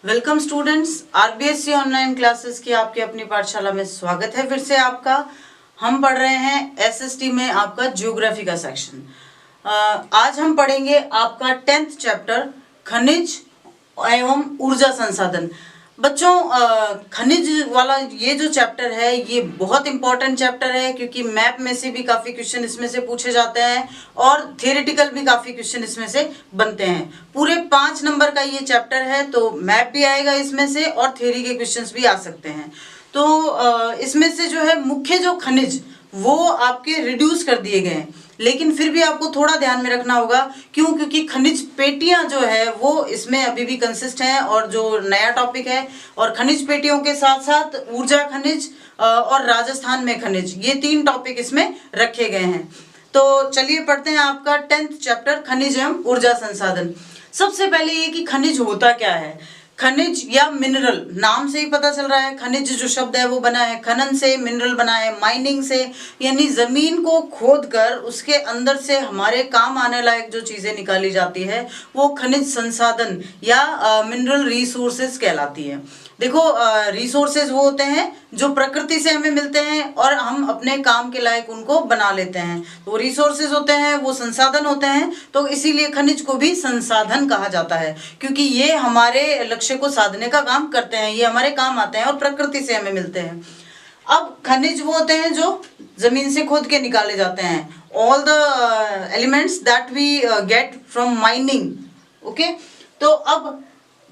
Welcome students, RBSC online classes की आपकी अपनी पाठशाला में स्वागत है। फिर से आपका हम पढ़ रहे हैं एसएसटी में आपका ज्योग्राफी का सेक्शन। आज हम पढ़ेंगे आपका 10th चैप्टर खनिज एवं ऊर्जा संसाधन। बच्चों, खनिज वाला ये जो चैप्टर है ये बहुत इंपॉर्टेंट चैप्टर है, क्योंकि मैप में से भी काफ़ी क्वेश्चन इसमें से पूछे जाते हैं और थियोरेटिकल भी काफ़ी क्वेश्चन इसमें से बनते हैं। पूरे 5 नंबर का ये चैप्टर है, तो मैप भी आएगा इसमें से और थ्योरी के क्वेश्चंस भी आ सकते हैं। तो इसमें से जो है मुख्य जो खनिज वो आपके रिड्यूस कर दिए गए हैं, लेकिन फिर भी आपको थोड़ा ध्यान में रखना होगा। क्यों? क्योंकि खनिज पेटियां जो है वो इसमें अभी भी कंसिस्ट हैं और जो नया टॉपिक है। और खनिज पेटियों के साथ साथ ऊर्जा खनिज और राजस्थान में खनिज, ये 3 टॉपिक इसमें रखे गए हैं। तो चलिए पढ़ते हैं आपका 10th चैप्टर खनिज एवं ऊर्जा संसाधन। सबसे पहले ये कि खनिज होता क्या है। खनिज या मिनरल, नाम से ही पता चल रहा है। खनिज जो शब्द है वो बना है खनन से, मिनरल बना है माइनिंग से, यानी जमीन को खोद कर उसके अंदर से हमारे काम आने लायक जो चीजें निकाली जाती है वो खनिज संसाधन या मिनरल रिसोर्सेज कहलाती है। देखो, रिसोर्सेज वो होते हैं जो प्रकृति से हमें मिलते हैं और हम अपने काम के लायक उनको बना लेते हैं, तो रिसोर्सेज होते हैं, वो संसाधन होते हैं। तो इसीलिए खनिज को भी संसाधन कहा जाता है, क्योंकि ये हमारे लक्ष्य को साधने का काम करते हैं, ये हमारे काम आते हैं और प्रकृति से हमें मिलते हैं। अब खनिज वो होते हैं जो जमीन से खोद के निकाले जाते हैं, all the elements that we get from mining. Okay, तो अब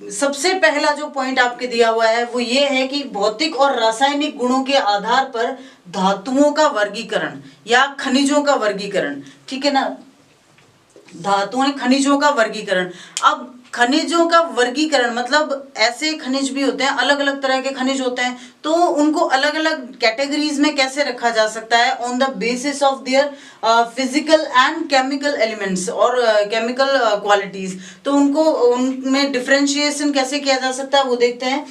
सबसे पहला जो पॉइंट आपके दिया हुआ है वो ये है कि भौतिक और रासायनिक गुणों के आधार पर धातुओं का वर्गीकरण या खनिजों का वर्गीकरण। ठीक है ना, धातुओं खनिजों का वर्गीकरण। अब खनिजों का वर्गीकरण मतलब ऐसे खनिज भी होते हैं, अलग अलग तरह के खनिज होते हैं, तो उनको अलग अलग कैटेगरीज में कैसे रखा जा सकता है on the basis of their physical and chemical elements और केमिकल क्वालिटीज। तो उनको उनमें डिफरेंशिएशन कैसे किया जा सकता है वो देखते हैं।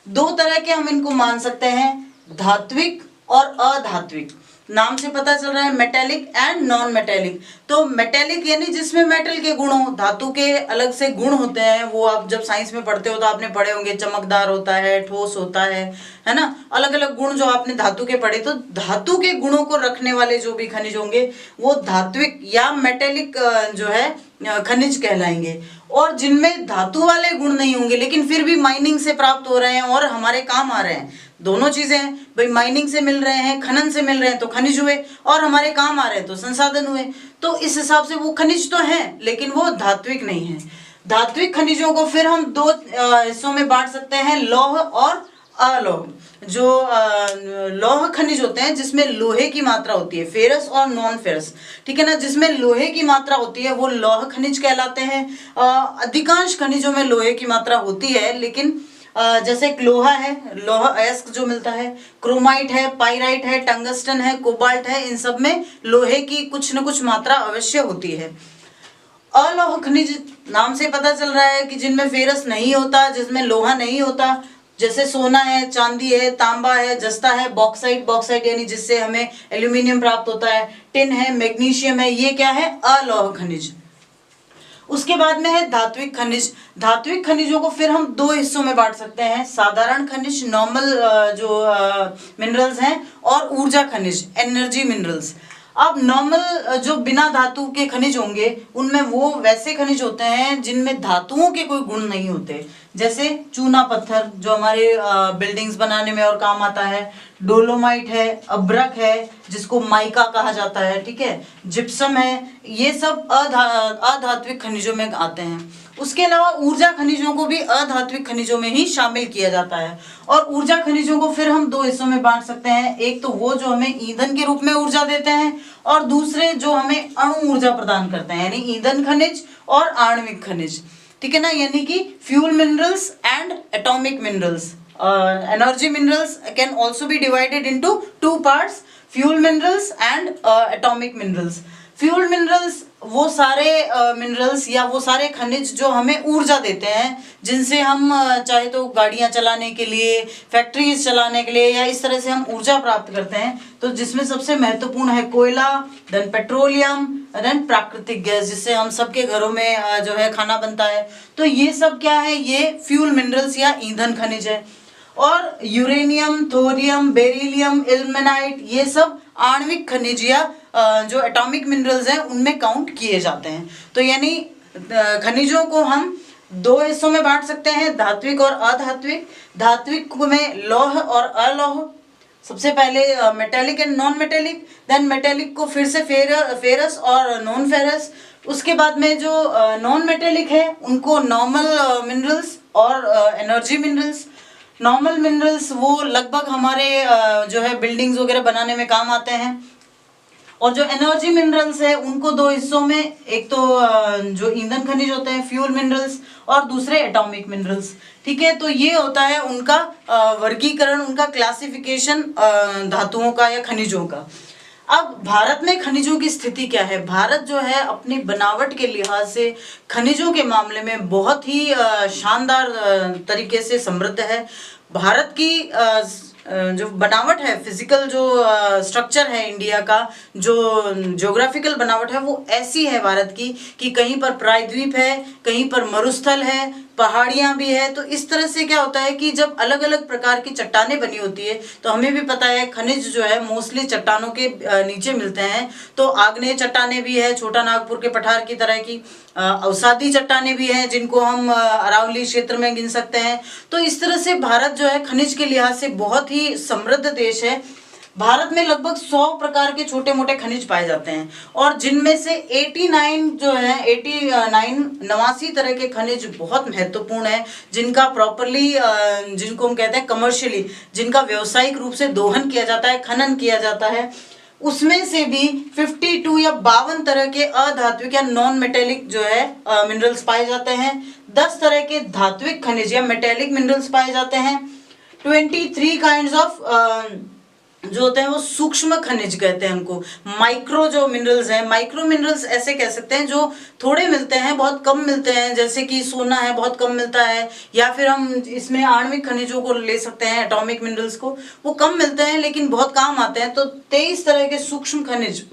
2 तरह के हम इनको मान सकते हैं, धात्विक और अधात्विक। नाम से पता चल रहा है मेटेलिक एंड नॉन मेटेलिक। तो मेटेलिक यानी जिसमें मेटल के गुण हो, धातु के अलग से गुण होते हैं, वो आप जब साइंस में पढ़ते हो तो आपने पढ़े होंगे, चमकदार होता है, ठोस होता है ना, अलग अलग गुण जो आपने धातु के पढ़े। तो धातु के गुणों को रखने वाले जो भी खनिज होंगे वो धात्विक या मेटेलिक जो है खनिज कहलाएंगे। और जिनमें धातु वाले गुण नहीं होंगे लेकिन फिर भी माइनिंग से प्राप्त हो रहे हैं और हमारे काम आ रहे हैं, दोनों चीजें हैं भाई, माइनिंग से मिल रहे हैं, खनन से मिल रहे हैं तो खनिज हुए, और हमारे काम आ रहे हैं तो संसाधन हुए। तो इस हिसाब से वो खनिज तो हैं लेकिन वो धात्विक नहीं है। धात्विक खनिजों को फिर हम 2 हिस्सों में बांट सकते हैं, लौह और अलोह। जो लौह खनिज होते हैं जिसमें लोहे की मात्रा होती है, फेरस और नॉन फेरस, ठीक है ना, जिसमें लोहे की मात्रा होती है वो लौह खनिज कहलाते हैं। अधिकांश खनिजों में लोहे की मात्रा होती है, लेकिन जैसे एक लोहा है, लोहा अयस्क जो मिलता है, क्रोमाइट है, पाइराइट है, टंगस्टन है, कोबाल्ट है, इन सब में लोहे की कुछ न कुछ मात्रा अवश्य होती है। अलोह खनिज नाम से पता चल रहा है कि जिनमें फेरस नहीं होता, जिसमें लोहा नहीं होता, जैसे सोना है, चांदी है, तांबा है, जस्ता है, बॉक्साइट, बॉक्साइट यानी जिससे हमें एल्यूमिनियम प्राप्त होता है, टिन है, मैग्नीशियम है, ये क्या है, अलोह खनिज। उसके बाद में है धात्विक खनिज। धात्विक खनिजों को फिर हम 2 हिस्सों में बांट सकते हैं, साधारण खनिज नॉर्मल जो मिनरल्स हैं, और ऊर्जा खनिज एनर्जी मिनरल्स। अब नॉर्मल जो बिना धातु के खनिज होंगे उनमें वो वैसे खनिज होते हैं जिनमें धातुओं के कोई गुण नहीं होते, जैसे चूना पत्थर जो हमारे बिल्डिंग्स बनाने में और काम आता है, डोलोमाइट है, अब्रक है जिसको माइका कहा जाता है, ठीक है, जिप्सम है, ये सब अधात्विक खनिजों में आते हैं। उसके अलावा ऊर्जा खनिजों को भी अधात्विक खनिजों में ही शामिल किया जाता है। और ऊर्जा खनिजों को फिर हम 2 हिस्सों में बांट सकते हैं, एक तो वो जो हमें ईंधन के रूप में ऊर्जा देते हैं, और दूसरे जो हमें अणु ऊर्जा प्रदान करते हैं, यानी ईंधन खनिज और आणविक खनिज, ठीक है ना, यानी कि fuel minerals and atomic minerals. Energy minerals can also be divided into 2 parts, fuel minerals and atomic minerals. Fuel minerals वो सारे मिनरल्स या वो सारे खनिज जो हमें ऊर्जा देते हैं, जिनसे हम चाहे तो गाड़ियां चलाने के लिए, फैक्ट्रीज चलाने के लिए, या इस तरह से हम ऊर्जा प्राप्त करते हैं। तो जिसमें सबसे महत्वपूर्ण है कोयला, देन पेट्रोलियम, देन प्राकृतिक गैस, जिससे हम सबके घरों में जो है खाना बनता है। तो ये सब क्या है, ये फ्यूल मिनरल्स या ईंधन खनिज है। और यूरेनियम, थोरियम, बेरिलियम, इल्मेनाइट, ये सब आणविक खनिज या जो एटॉमिक मिनरल्स हैं उनमें काउंट किए जाते हैं। तो यानी खनिजों को हम दो हिस्सों में बांट सकते हैं, धात्विक और अधात्विक। धात्विक में लौह और अलौह, सबसे पहले metallic and non metallic, then metallic को फिर से फेरस और नॉन फेरस। उसके बाद में जो नॉन मेटेलिक है उनको नॉर्मल मिनरल्स और एनर्जी मिनरल्स। नॉर्मल मिनरल्स वो लगभग हमारे जो है बिल्डिंग्स वगैरह बनाने में काम आते हैं। और जो एनर्जी मिनरल्स है उनको दो हिस्सों में, एक तो जो ईंधन खनिज होते हैं फ्यूल मिनरल्स, और दूसरे एटॉमिक मिनरल्स। ठीक है, तो ये होता है उनका वर्गीकरण, उनका क्लासिफिकेशन धातुओं का या खनिजों का। अब भारत में खनिजों की स्थिति क्या है? भारत जो है अपनी बनावट के लिहाज से खनिजों के मामले में बहुत ही शानदार तरीके से समृद्ध है। भारत की जो बनावट है, फिजिकल जो स्ट्रक्चर है इंडिया का, जो ज्योग्राफिकल बनावट है, वो ऐसी है भारत की कि कहीं पर प्रायद्वीप है, कहीं पर मरुस्थल है, पहाड़ियां भी है। तो इस तरह से क्या होता है कि जब अलग अलग प्रकार की चट्टानें बनी होती है, तो हमें भी पता है खनिज जो है मोस्टली चट्टानों के नीचे मिलते हैं। तो आग्नेय चट्टानें भी है, छोटा नागपुर के पठार की तरह की, अवसादी चट्टानें भी हैं जिनको हम अरावली क्षेत्र में गिन सकते हैं। तो इस तरह से भारत जो है खनिज के लिहाज से बहुत ही समृद्ध देश है। भारत में लगभग 100 प्रकार के छोटे मोटे खनिज पाए जाते हैं, और जिनमें से 89 जो है 89 तरह के खनिज बहुत महत्वपूर्ण है, जिनका प्रॉपरली जिनको हम कहते हैं कमर्शियली, जिनका व्यावसायिक रूप से दोहन किया जाता है, खनन किया जाता है। उसमें से भी 52 या 52 तरह के अधात्विक या नॉन मेटेलिक जो है मिनरल्स पाए जाते हैं। 10 तरह के धात्विक खनिज या मेटेलिक मिनरल्स पाए जाते हैं। 23 काइंड्स ऑफ जो होते हैं वो सूक्ष्म खनिज कहते हैं उनको। माइक्रो जो मिनरल्स हैं, माइक्रो मिनरल्स ऐसे कह सकते हैं जो थोड़े मिलते हैं, बहुत कम मिलते हैं, जैसे कि सोना है बहुत कम मिलता है, या फिर हम इसमें आणविक खनिजों को ले सकते हैं, एटॉमिक मिनरल्स को, वो कम मिलते हैं लेकिन बहुत काम आते हैं। तो 23 तरह के सूक्ष्म खनिज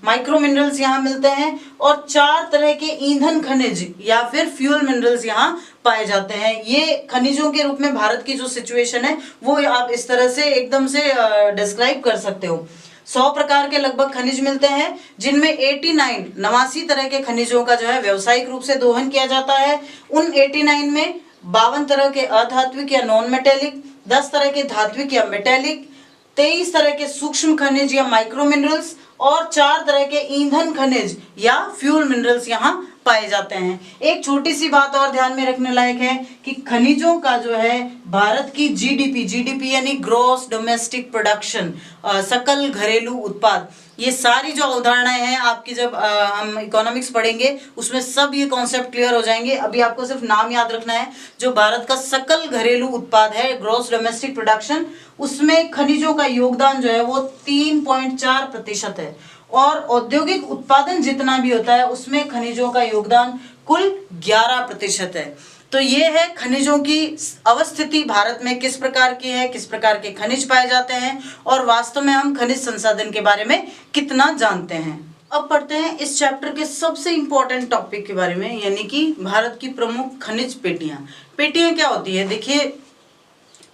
माइक्रो मिनरल्स यहाँ मिलते हैं, और 4 तरह के ईंधन खनिज या फिर फ्यूल मिनरल्स यहाँ पाए जाते हैं। ये खनिजों के रूप में भारत की जो सिचुएशन है वो आप इस तरह से एकदम से डिस्क्राइब कर सकते हो। 100 प्रकार के लगभग खनिज मिलते हैं, जिनमें 89 तरह के खनिजों का जो है व्यावसायिक रूप से दोहन किया जाता है। उन 89 में 52 तरह के अधात्विक या नॉन मेटेलिक, 10 तरह के धात्विक या मेटेलिक, 23 तरह के सूक्ष्म खनिज या माइक्रो मिनरल्स, और 4 तरह के ईंधन खनिज या फ्यूल मिनरल्स यहाँ पाए जाते हैं। एक छोटी सी बात और ध्यान में रखने लायक है कि खनिजों का जो है भारत की जीडीपी यानी ग्रॉस डोमेस्टिक प्रोडक्शन, सकल घरेलू उत्पाद, ये सारी जो अवधारणाएं हैं आपकी जब हम इकोनॉमिक्स पढ़ेंगे उसमें सब ये कॉन्सेप्ट क्लियर हो जाएंगे। अभी आपको सिर्फ नाम याद रखना है। जो भारत का सकल घरेलू उत्पाद है, ग्रॉस डोमेस्टिक प्रोडक्शन, उसमें खनिजों का योगदान जो है वो 3.4% है, और औद्योगिक उत्पादन जितना भी होता है उसमें खनिजों का योगदान कुल 11% है। तो ये है खनिजों की अवस्थिति भारत में किस प्रकार की है, किस प्रकार के खनिज पाए जाते हैं, और वास्तव में हम खनिज संसाधन के बारे में कितना जानते हैं। अब पढ़ते हैं इस चैप्टर के सबसे इंपॉर्टेंट टॉपिक के बारे में, यानी कि भारत की प्रमुख खनिज पेटियां। पेटियां क्या होती है? देखिए,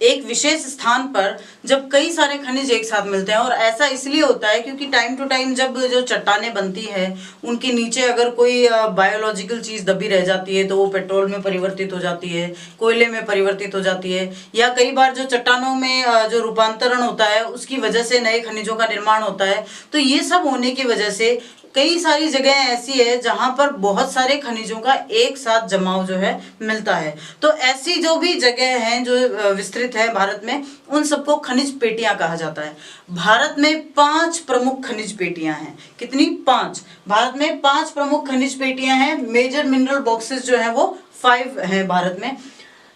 एक विशेष स्थान पर जब कई सारे खनिज एक साथ मिलते हैं, और ऐसा इसलिए होता है क्योंकि टाइम टू टाइम जब जो चट्टानें बनती है उनके नीचे अगर कोई बायोलॉजिकल चीज़ दबी रह जाती है तो वो पेट्रोल में परिवर्तित हो जाती है, कोयले में परिवर्तित हो जाती है, या कई बार जो चट्टानों में जो रूपांतरण होता है उसकी वजह से नए खनिजों का निर्माण होता है। तो ये सब होने की वजह से कई सारी जगह ऐसी है जहां पर बहुत सारे खनिजों का एक साथ जमाव जो है मिलता है। तो ऐसी जो भी जगह हैं जो विस्तृत है भारत में, उन सबको खनिज पेटियां कहा जाता है। भारत में 5 प्रमुख खनिज पेटियां हैं। कितनी? 5। भारत में 5 प्रमुख खनिज पेटियां हैं। मेजर मिनरल बॉक्सेस जो है वो 5 हैं भारत में।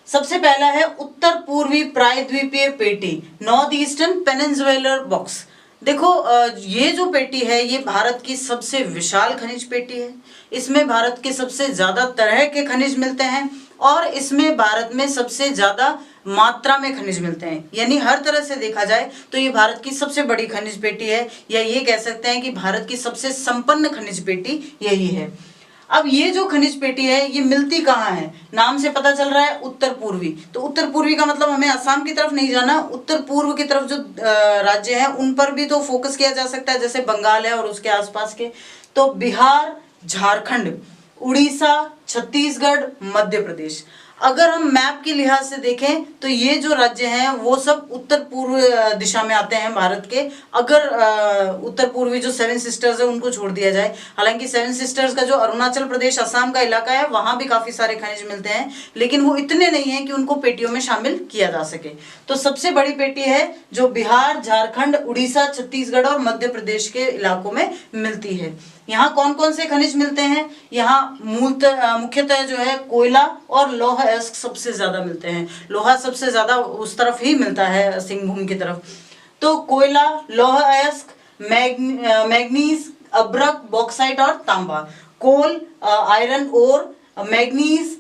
सबसे पहला है उत्तर पूर्वी प्रायद्वीपीय पेटी, नॉर्थ ईस्टर्न पेनिनसुलर बॉक्स। देखो ये जो पेटी है ये भारत की सबसे विशाल खनिज पेटी है। इसमें भारत के सबसे ज्यादा तरह के खनिज मिलते हैं और इसमें भारत में सबसे ज्यादा मात्रा में खनिज मिलते हैं। यानी हर तरह से देखा जाए तो ये भारत की सबसे बड़ी खनिज पेटी है, या ये कह सकते हैं कि भारत की सबसे संपन्न खनिज पेटी यही है। अब ये जो खनिज पेटी है ये मिलती कहाँ है? नाम से पता चल रहा है उत्तर पूर्वी। तो उत्तर पूर्वी का मतलब हमें असम की तरफ नहीं जाना, उत्तर पूर्व की तरफ जो राज्य है उन पर भी तो फोकस किया जा सकता है, जैसे बंगाल है और उसके आसपास के। तो बिहार, झारखंड, उड़ीसा, छत्तीसगढ़, मध्य प्रदेश। अगर हम मैप के लिहाज से देखें तो ये जो राज्य हैं वो सब उत्तर पूर्व दिशा में आते हैं भारत के। अगर उत्तर पूर्वी जो 7 सिस्टर्स है उनको छोड़ दिया जाए, हालांकि 7 सिस्टर्स का जो अरुणाचल प्रदेश, असम का इलाका है वहां भी काफी सारे खनिज मिलते हैं, लेकिन वो इतने नहीं है कि उनको पेटियों में शामिल किया जा सके। तो सबसे बड़ी पेटी है जो बिहार, झारखंड, उड़ीसा, छत्तीसगढ़ और मध्य प्रदेश के इलाकों में मिलती है। यहाँ कौन कौन से खनिज मिलते हैं? यहाँ मुख्यतः जो है कोयला और लौह अयस्क सबसे ज्यादा मिलते हैं। लोहा सबसे ज्यादा उस तरफ ही मिलता है, सिंहभूम की तरफ। तो कोयला, लौह अयस्क, मैग्नीज, अब्रक, बॉक्साइट और तांबा। Coal, iron ore, manganese,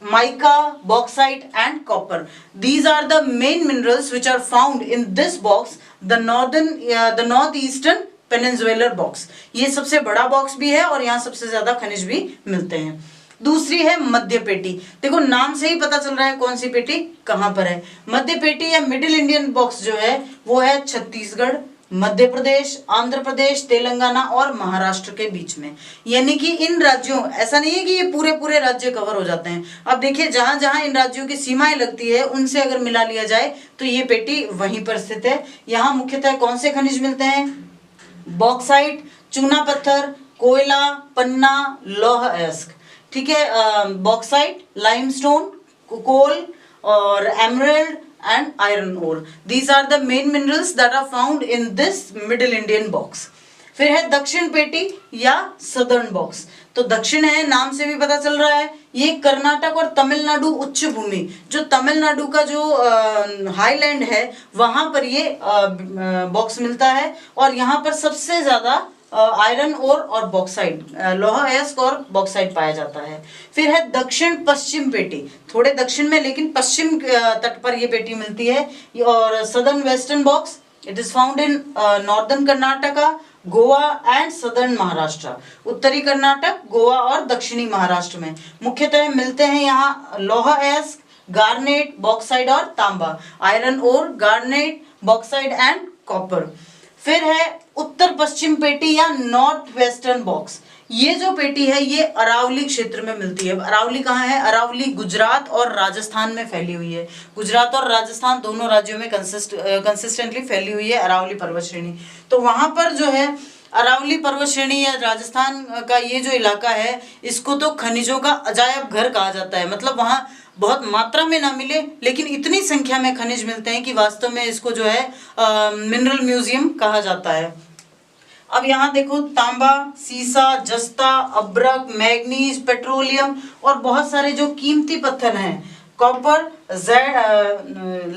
mica, bauxite and copper. These are the main minerals which are found in this box, the northeastern peninsular box. ये सबसे बड़ा बॉक्स भी है और यहाँ सबसे ज्यादा खनिज भी मिलते हैं। दूसरी है मध्य पेटी। देखो नाम से ही पता चल रहा है कौन सी पेटी कहाँ पर है। मध्य पेटी या मिडिल इंडियन बॉक्स जो है वो है छत्तीसगढ़, मध्य प्रदेश, आंध्र प्रदेश, तेलंगाना और महाराष्ट्र के बीच में। यानी कि इन राज्यों, ऐसा नहीं है कि ये पूरे पूरे राज्य कवर हो जाते हैं। अब देखिए जहां जहां इन राज्यों की सीमाएं लगती है उनसे अगर मिला लिया जाए तो ये पेटी वहीं पर स्थित है। यहाँ मुख्यतः कौन से खनिज मिलते हैं? बॉक्साइट, चूना पत्थर, कोयला, पन्ना, लौह अयस्क। ठीक है, बॉक्साइट, लाइमस्टोन, कोल और emerald and iron ore. These are the main minerals that are found in this middle Indian box. फिर है दक्षिण पेटी या सदर्न बॉक्स। तो दक्षिण है, नाम से भी पता चल रहा है, ये कर्नाटक और तमिलनाडु उच्च भूमि, जो तमिलनाडु का जो हाईलैंड है वहां पर ये बॉक्स मिलता है और यहाँ पर सबसे ज्यादा आयरन ओर और बॉक्साइट, लोहा अयस्क और बॉक्साइट पाया जाता है। फिर है दक्षिण पश्चिम पेटी, थोड़े दक्षिण में लेकिन पश्चिम तट पर ये पेटी मिलती है। और southern western box, it is found in northern Karnataka, Goa and southern Maharashtra. उत्तरी कर्नाटक, गोवा और दक्षिणी महाराष्ट्र में मुख्यतः मिलते हैं यहाँ लोहा अयस्क, गार्नेट, बॉक्साइट और तांबा। Iron ore, garnet, bauxite and copper. फिर है उत्तर पश्चिम पेटी या नॉर्थ वेस्टर्न बॉक्स। ये जो पेटी है ये अरावली क्षेत्र में मिलती है। अरावली कहाँ है? अरावली गुजरात और राजस्थान में फैली हुई है। गुजरात और राजस्थान दोनों राज्यों में कंसिस्टेंटली फैली हुई है अरावली पर्वत श्रेणी। तो वहां पर जो है अरावली पर्वत श्रेणी या राजस्थान का ये जो इलाका है इसको तो खनिजों का अजायब घर कहा जाता है। मतलब वहाँ बहुत मात्रा में ना मिले लेकिन इतनी संख्या में खनिज मिलते हैं कि वास्तव में इसको जो है मिनरल म्यूजियम कहा जाता है। अब यहाँ देखो तांबा, सीसा, जस्ता, अब्रक, मैग्नीज, पेट्रोलियम और बहुत सारे जो कीमती पत्थर हैं, कॉपर,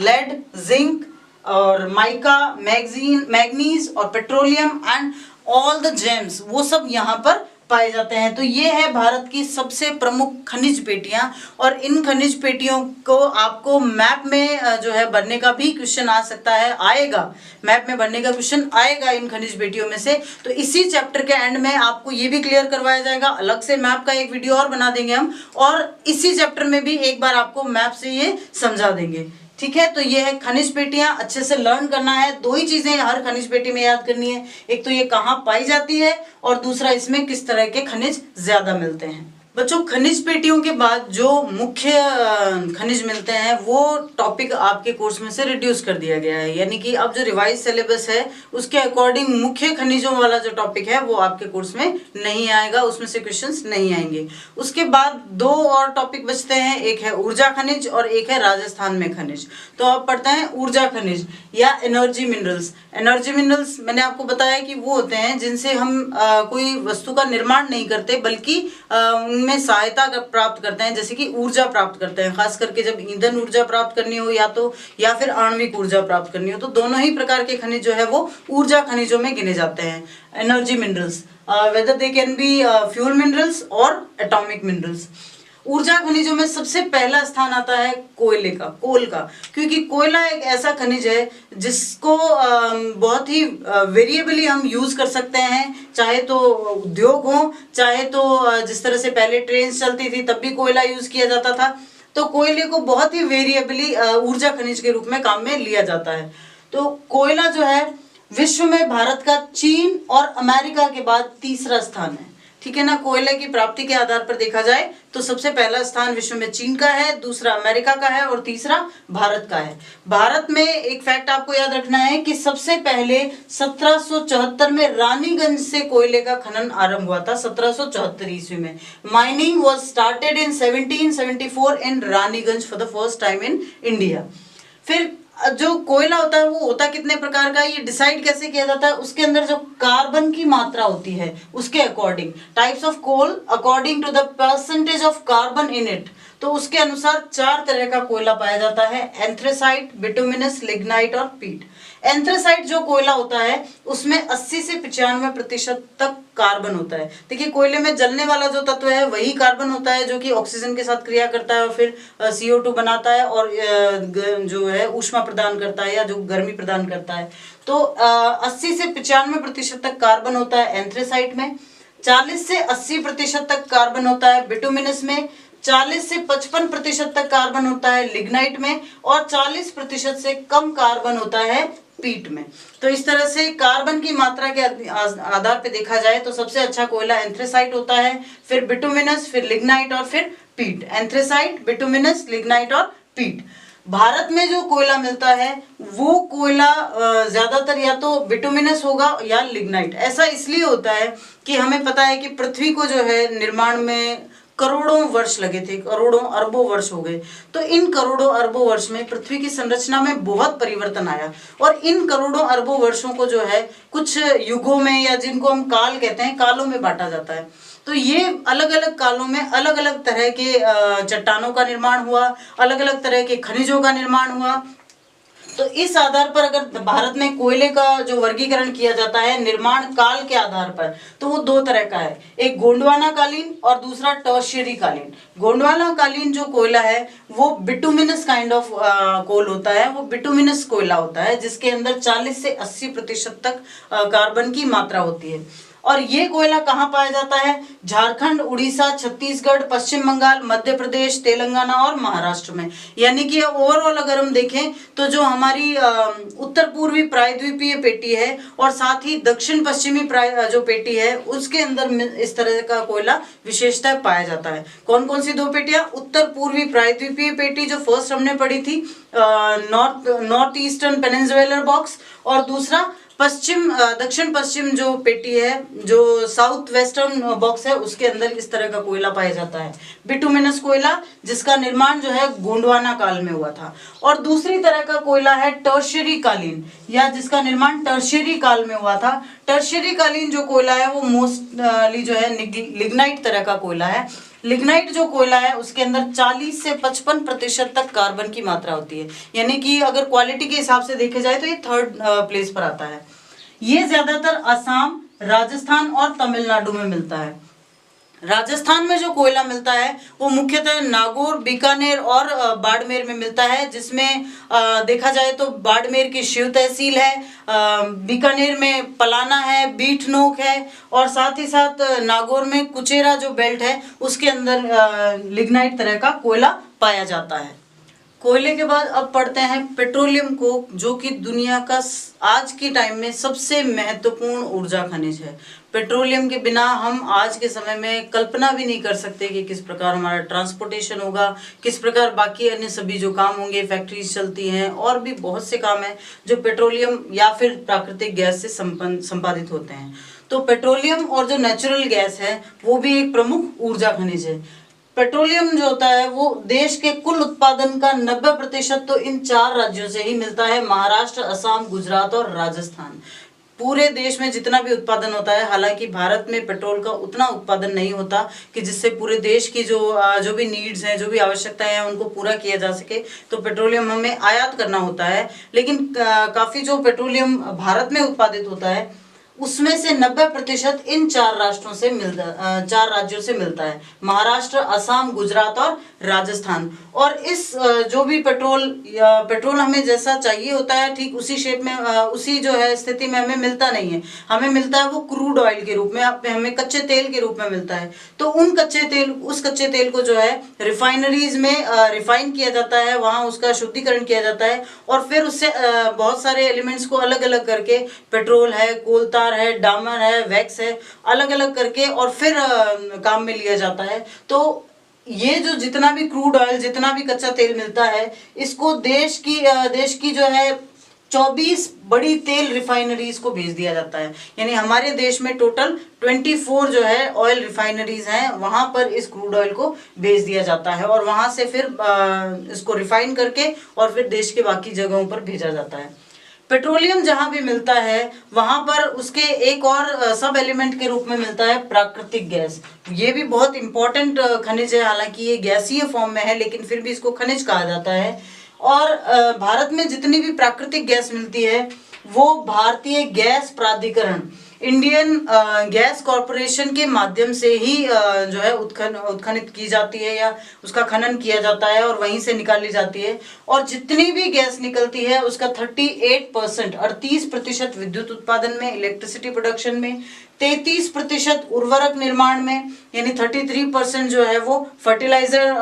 लेड, जिंक और माइका, मैग्नीज और petroleum and all the James, वो सब यहाँ पर पाए जाते हैं। तो ये है भारत की सबसे प्रमुख खनिज पेटियां और इन खनिज पेटियों को आपको मैप में जो है भरने का भी क्वेश्चन आ सकता है, आएगा मैप में भरने का क्वेश्चन आएगा इन खनिज पेटियों में से। तो इसी चैप्टर के एंड में आपको ये भी क्लियर करवाया जाएगा, अलग से मैप का एक वीडियो और बना देंगे हम और इसी चैप्टर में भी एक बार आपको मैप से ये समझा देंगे। ठीक है, तो ये है खनिज पेटियां, अच्छे से लर्न करना है। दो ही चीजें हर खनिज पेटी में याद करनी है, एक तो ये कहाँ पाई जाती है और दूसरा इसमें किस तरह के खनिज ज्यादा मिलते हैं। बच्चों खनिज पेटियों के बाद जो मुख्य खनिज मिलते हैं वो टॉपिक आपके कोर्स में से रिड्यूस कर दिया गया है। यानी कि अब जो रिवाइज सिलेबस है उसके अकॉर्डिंग मुख्य खनिजों वाला जो टॉपिक है वो आपके कोर्स में नहीं आएगा, उसमें से क्वेश्चंस नहीं आएंगे। उसके बाद दो और टॉपिक बचते हैं, एक है ऊर्जा खनिज और एक है राजस्थान में खनिज। तो अब पढ़ते हैं ऊर्जा खनिज या एनर्जी मिनरल्स। एनर्जी मिनरल्स मैंने आपको बताया कि वो होते हैं जिनसे हम कोई वस्तु का निर्माण नहीं करते बल्कि में सहायता प्राप्त करते हैं, जैसे कि ऊर्जा प्राप्त करते हैं, खास करके जब ईंधन ऊर्जा प्राप्त करनी हो या फिर आणविक ऊर्जा प्राप्त करनी हो, तो दोनों ही प्रकार के खनिज जो है वो ऊर्जा खनिजों में गिने जाते हैं, energy minerals, whether they can be fuel minerals और एटॉमिक मिनरल्स। ऊर्जा खनिजों में सबसे पहला स्थान आता है कोयले का, कोल का, क्योंकि कोयला एक ऐसा खनिज है जिसको बहुत ही वेरिएबली हम यूज कर सकते हैं, चाहे तो उद्योग हो, चाहे तो जिस तरह से पहले ट्रेन चलती थी तब भी कोयला यूज किया जाता था, तो कोयले को बहुत ही वेरिएबली ऊर्जा खनिज के रूप में काम में लिया जाता है। तो कोयला जो है विश्व में भारत का चीन और अमेरिका के बाद तीसरा स्थान है, ठीक है ना। कोयले की प्राप्ति के आधार पर देखा जाए तो सबसे पहला स्थान विश्व में चीन का है, दूसरा अमेरिका का है और तीसरा भारत का है। भारत में एक फैक्ट आपको याद रखना है कि सबसे पहले 1774 में रानीगंज से कोयले का खनन आरंभ हुआ था। 1774 ईस्वी में mining was started in 1774 in Raniganj for the first time in India. फिर जो कोयला होता है वो होता कितने प्रकार का है, ये डिसाइड कैसे किया जाता है, उसके अंदर जो कार्बन की मात्रा होती है उसके according, types of coal according to the percentage of carbon in it, तो उसके अनुसार 4 तरह का कोयला पाया जाता है, एंथ्रेसाइट, बिटुमिनस, लिग्नाइट और पीट। एंथ्रेसाइट जो कोयला होता है उसमें 80 से 95% तक कार्बन होता है। देखिए कोयले में जलने वाला जो तत्व है वही कार्बन होता है जो कि ऑक्सीजन के साथ क्रिया करता है और फिर CO2 बनाता है और जो है ऊष्मा प्रदान करता है या जो गर्मी प्रदान करता है। तो 80 से 95% तक कार्बन होता है एंथ्रेसाइट में, 40 से 80% तक कार्बन होता है बिटुमिनस में, 40 से 55% तक कार्बन होता है लिग्नाइट में और 40% से कम कार्बन होता है पीट में। तो इस तरह से कार्बन की मात्रा के आधार पे देखा जाए तो सबसे अच्छा कोयला एंथ्रेसाइट होता है, फिर बिटुमिनस, फिर लिग्नाइट और फिर पीट। एंथ्रेसाइट, बिटुमिनस, लिग्नाइट और पीट। भारत में जो कोयला मिलता है वो कोयला ज्यादातर या तो बिटुमिनस होगा या लिग्नाइट। ऐसा इसलिए होता है कि हमें पता है कि पृथ्वी को जो है निर्माण में करोड़ों वर्ष लगे थे, करोड़ों अरबों वर्ष हो गए। तो इन करोड़ों अरबों वर्ष में पृथ्वी की संरचना में बहुत परिवर्तन आया और इन करोड़ों अरबों वर्षों को जो है कुछ युगों में या जिनको हम काल कहते हैं, कालों में बांटा जाता है। तो ये अलग अलग कालों में अलग अलग तरह के चट्टानों का निर्माण हुआ, अलग अलग तरह के खनिजों का निर्माण हुआ। तो इस आधार पर अगर भारत में कोयले का जो वर्गीकरण किया जाता है निर्माण काल के आधार पर, तो वो 2 तरह का है, एक गोंडवाना कालीन और दूसरा टर्शियरी कालीन। गोंडवाना कालीन जो कोयला है वो बिटुमिनस काइंड ऑफ कोल होता है, वो बिटुमिनस कोयला होता है जिसके अंदर 40 से 80% तक कार्बन की मात्रा होती है। और ये कोयला कहाँ पाया जाता है? झारखंड, उड़ीसा, छत्तीसगढ़, पश्चिम बंगाल, मध्य प्रदेश, तेलंगाना और महाराष्ट्र में। यानी कि ओवरऑल अगर हम देखें तो जो हमारी उत्तर पूर्वी प्रायद्वीपीय पेटी है और साथ ही दक्षिण पश्चिमी जो पेटी है उसके अंदर इस तरह का कोयला विशेषतः पाया जाता है। कौन कौन सी 2 पेटियां? उत्तर पूर्वी प्रायद्वीपीय पेटी जो फर्स्ट हमने पढ़ी थी, नॉर्थ ईस्टर्न पेनिनसुलर बॉक्स, और दूसरा दक्षिण पश्चिम जो पेटी है, जो साउथ वेस्टर्न बॉक्स है, उसके अंदर इस तरह का कोयला पाया जाता है, बिटुमिनस कोयला, जिसका निर्माण जो है गोंडवाना काल में हुआ था। और दूसरी तरह का कोयला है टर्शियरी कालीन, या जिसका निर्माण टर्शियरी काल में हुआ था। टर्शियरी कालीन जो कोयला है वो मोस्टली जो है लिग्नाइट तरह का कोयला है। लिग्नाइट जो कोयला है उसके अंदर 40 से 55% तक कार्बन की मात्रा होती है, यानी कि अगर क्वालिटी के हिसाब से देखे जाए तो ये 3rd प्लेस पर आता है। ये ज्यादातर असम, राजस्थान और तमिलनाडु में मिलता है। राजस्थान में जो कोयला मिलता है वो मुख्यतः नागौर, बीकानेर और बाड़मेर में मिलता है, जिसमें देखा जाए तो बाड़मेर की शिव तहसील है, बीकानेर में पलाना है, बीठनोक है और साथ ही साथ नागौर में कुचेरा जो बेल्ट है उसके अंदर लिग्नाइट तरह का कोयला पाया जाता है। कोयले के बाद अब पढ़ते हैं पेट्रोलियम को, जो कि दुनिया का आज के टाइम में सबसे महत्वपूर्ण ऊर्जा खनिज है। पेट्रोलियम के बिना हम आज के समय में कल्पना भी नहीं कर सकते कि किस प्रकार हमारा ट्रांसपोर्टेशन होगा, किस प्रकार बाकी अन्य सभी जो काम होंगे, फैक्ट्रीज चलती हैं और भी बहुत से काम हैं जो पेट्रोलियम या फिर प्राकृतिक गैस से संपादित होते हैं। तो पेट्रोलियम और जो नेचुरल गैस है वो भी एक प्रमुख ऊर्जा खनिज है। पेट्रोलियम जो होता है वो देश के कुल उत्पादन का 90% तो इन 4 राज्यों से ही मिलता है, महाराष्ट्र, असम, गुजरात और राजस्थान। पूरे देश में जितना भी उत्पादन होता है, हालांकि भारत में पेट्रोल का उतना उत्पादन नहीं होता कि जिससे पूरे देश की जो भी नीड्स हैं, जो भी आवश्यकताएं हैं, उनको पूरा किया जा सके, तो पेट्रोलियम हमें आयात करना होता है। लेकिन काफ़ी जो पेट्रोलियम भारत में उत्पादित होता है उसमें से 90% इन 4 राष्ट्रों से मिलता 4 राज्यों से मिलता है, महाराष्ट्र, असम, गुजरात और राजस्थान। और इस जो भी पेट्रोल हमें जैसा चाहिए होता है, ठीक उसी शेप में, उसी जो है स्थिति में हमें मिलता नहीं है। हमें मिलता है वो क्रूड ऑयल के रूप में, हमें कच्चे तेल के रूप में मिलता है। तो उस कच्चे तेल को जो है रिफाइनरीज में रिफाइन किया जाता है, वहाँ उसका शुद्धिकरण किया जाता है और फिर उससे बहुत सारे एलिमेंट्स को अलग अलग करके, पेट्रोल है, कोलता है, डामर है, वैक्स है, अलग अलग करके और फिर काम में लिया जाता है। तो ये जो जितना भी क्रूड ऑयल, जितना भी कच्चा तेल मिलता है, इसको देश की जो है 24 बड़ी तेल रिफाइनरीज को भेज दिया जाता है। यानी हमारे देश में टोटल 24 जो है ऑयल रिफाइनरीज हैं, वहां पर इस क्रूड ऑयल को भेज दिया जाता है और वहां से फिर इसको रिफाइन करके और फिर देश के बाकी जगहों पर भेजा जाता है। पेट्रोलियम जहां भी मिलता है वहां पर उसके एक और सब एलिमेंट के रूप में मिलता है प्राकृतिक गैस। ये भी बहुत इंपॉर्टेंट खनिज है, हालांकि ये गैसीय फॉर्म में है लेकिन फिर भी इसको खनिज कहा जाता है। और भारत में जितनी भी प्राकृतिक गैस मिलती है वो भारतीय गैस प्राधिकरण, इंडियन गैस कॉरपोरेशन के माध्यम से ही जो है उत्खनित की जाती है या उसका खनन किया जाता है और वहीं से निकाली जाती है। और जितनी भी गैस निकलती है उसका 38% 38% विद्युत उत्पादन में, इलेक्ट्रिसिटी प्रोडक्शन में, 33% उर्वरक निर्माण में, यानी 33% जो है वो फर्टिलाइजर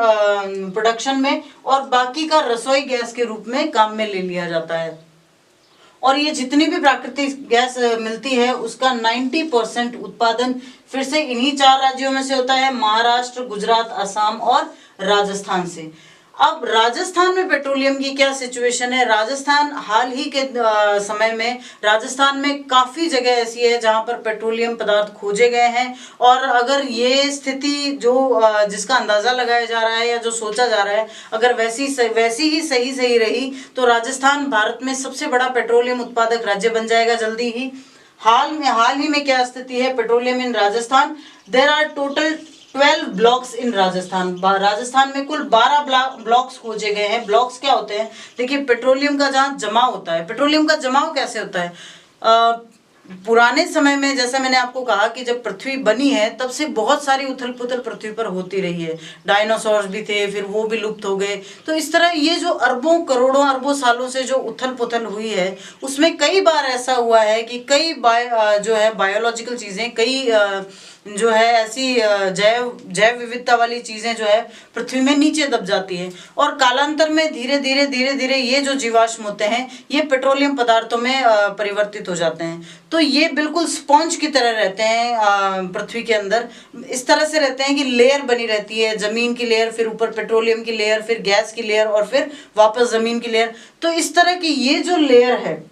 प्रोडक्शन में, और बाकी का रसोई गैस के रूप में काम में ले लिया जाता है। और ये जितनी भी प्राकृतिक गैस मिलती है उसका 90% उत्पादन फिर से इन्हीं 4 राज्यों में से होता है, महाराष्ट्र, गुजरात, असम और राजस्थान से। अब राजस्थान में पेट्रोलियम की क्या सिचुएशन है? राजस्थान हाल ही के समय में राजस्थान में काफ़ी जगह ऐसी है जहां पर पेट्रोलियम पदार्थ खोजे गए हैं। और अगर ये स्थिति जो जिसका अंदाज़ा लगाया जा रहा है या जो सोचा जा रहा है, अगर वैसी ही सही रही तो राजस्थान भारत में सबसे बड़ा पेट्रोलियम उत्पादक राज्य बन जाएगा जल्दी ही। हाल ही में क्या स्थिति है petroleum in Rajasthan? There are total 12 blocks in Rajasthan. Rajasthan में कुल 12 ब्लॉक्स खोजे गए हैं। ब्लॉक्स क्या होते हैं? देखिए, पेट्रोलियम का जहाँ जमाव होता है, पेट्रोलियम का जमाव कैसे होता है? पुराने समय में जैसा मैंने आपको कहा कि जब पृथ्वी बनी है तब से बहुत सारी उथल पुथल पृथ्वी पर होती रही है। डायनासोर्स भी थे, फिर वो भी लुप्त हो गए। तो इस तरह ये जो अरबों करोड़ों अरबों सालों से जो उथल पुथल हुई है उसमें कई बार ऐसा हुआ है कि कई जो है बायोलॉजिकल चीज़ें, कई जो है ऐसी जैव विविधता वाली चीज़ें जो है पृथ्वी में नीचे दब जाती है और कालांतर में धीरे धीरे ये जो जीवाश्म होते हैं ये पेट्रोलियम पदार्थों में परिवर्तित हो जाते हैं। तो ये बिल्कुल स्पॉन्ज की तरह रहते हैं पृथ्वी के अंदर। इस तरह से रहते हैं कि लेयर बनी रहती है, जमीन की लेयर, फिर ऊपर पेट्रोलियम की लेयर, फिर गैस की लेयर और फिर वापस जमीन की लेयर। तो इस तरह की ये जो लेयर है,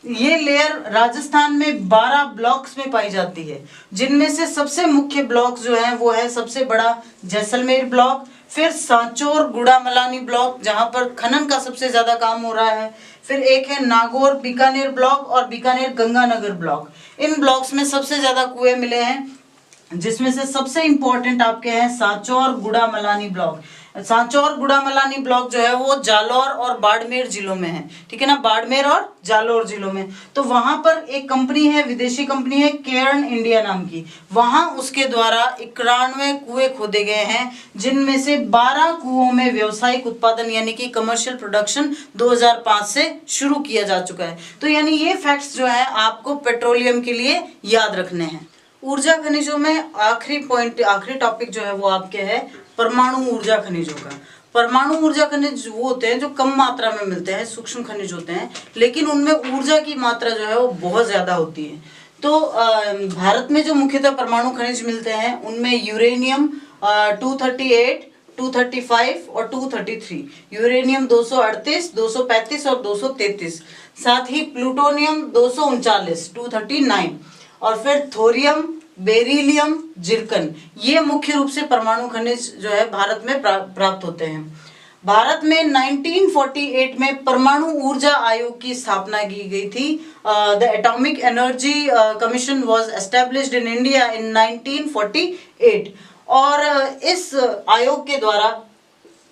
ये लेयर राजस्थान में 12 ब्लॉक्स में पाई जाती है, जिनमें से सबसे मुख्य ब्लॉक जो है वो है सबसे बड़ा जैसलमेर ब्लॉक, फिर सांचौर गुड़ामलानी ब्लॉक जहां पर खनन का सबसे ज्यादा काम हो रहा है, फिर एक है नागौर बीकानेर ब्लॉक और बीकानेर गंगानगर ब्लॉक। इन ब्लॉक्स में सबसे ज्यादा कुएं मिले हैं, जिसमें से सबसे इंपॉर्टेंट आपके हैं सांचौर गुड़ामलानी ब्लॉक। सांचौर गुड़ामलानी ब्लॉक जो है वो जालौर और बाड़मेर जिलों में है, ठीक है ना, बाड़मेर और जालौर जिलों में। तो वहां पर एक कंपनी है, विदेशी कंपनी है केयर्न इंडिया नाम की, वहां उसके द्वारा 91 कुएं खोदे गए हैं, जिनमें से 12 कुओं में व्यावसायिक उत्पादन यानी कि कमर्शियल प्रोडक्शन 2005 से शुरू किया जा चुका है। तो यानी ये फैक्ट्स जो है आपको पेट्रोलियम के लिए याद रखने हैं। ऊर्जा खनिजों में आखिरी टॉपिक जो है वो आपके है परमाणु ऊर्जा खनिजों का। परमाणु ऊर्जा खनिज वो होते हैं जो कम मात्रा में मिलते हैं, सूक्ष्म खनिज होते हैं, लेकिन उनमें ऊर्जा की मात्रा जो है वो बहुत ज़्यादा होती है। तो भारत में जो मुख्यतः परमाणु खनिज मिलते हैं उनमें यूरेनियम 238, 235 और 233, यूरेनियम 238, 235 और 233, साथ ही प्लूटोनियम 239, 239, और फिर थोरियम, बेरिलियम, जिरकन, ये मुख्य रूप से परमाणु खनिज जो है भारत में प्राप्त होते हैं। भारत में 1948 में परमाणु ऊर्जा आयोग की स्थापना की गई थी। The atomic energy commission was established in India in 1948 और इस आयोग के द्वारा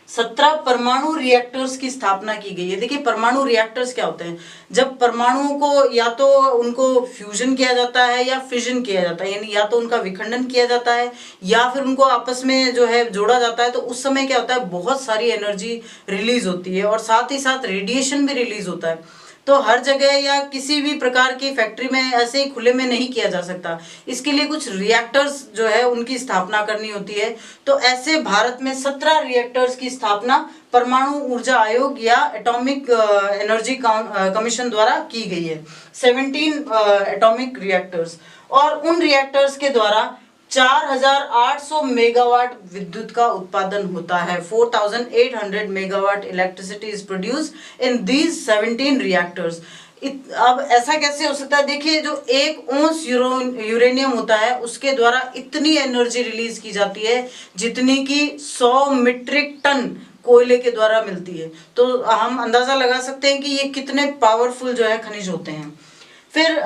17 परमाणु रिएक्टर्स की स्थापना की गई है। देखिए परमाणु रिएक्टर्स क्या होते हैं, जब परमाणुओं को या तो उनको फ्यूजन किया जाता है या फिजन किया जाता है, यानी या तो उनका विखंडन किया जाता है या फिर उनको आपस में जो है जोड़ा जाता है, तो उस समय क्या होता है बहुत सारी एनर्जी रिलीज होती है और साथ ही साथ रेडिएशन भी रिलीज होता है। तो हर जगह या किसी भी प्रकार की फैक्ट्री में ऐसे ही खुले में नहीं किया जा सकता, इसके लिए कुछ रिएक्टर्स जो है उनकी स्थापना करनी होती है। तो ऐसे भारत में 17 रिएक्टर्स की स्थापना परमाणु ऊर्जा आयोग या एटॉमिक एनर्जी कमीशन द्वारा की गई है। 17 एटॉमिक रिएक्टर्स, और उन रिएक्टर्स के द्वारा 4800 मेगावाट विद्युत का उत्पादन होता है। 4800 megawatt electricity is produce in these 17 reactors. अब ऐसा कैसे हो सकता है, देखिए जो 1 औंस यूरेनियम होता है उसके द्वारा इतनी एनर्जी रिलीज की जाती है जितनी कि 100 मीट्रिक टन कोयले के द्वारा मिलती है। तो हम अंदाजा लगा सकते हैं कि ये कितने पावरफुल जो है खनिज होते हैं। फिर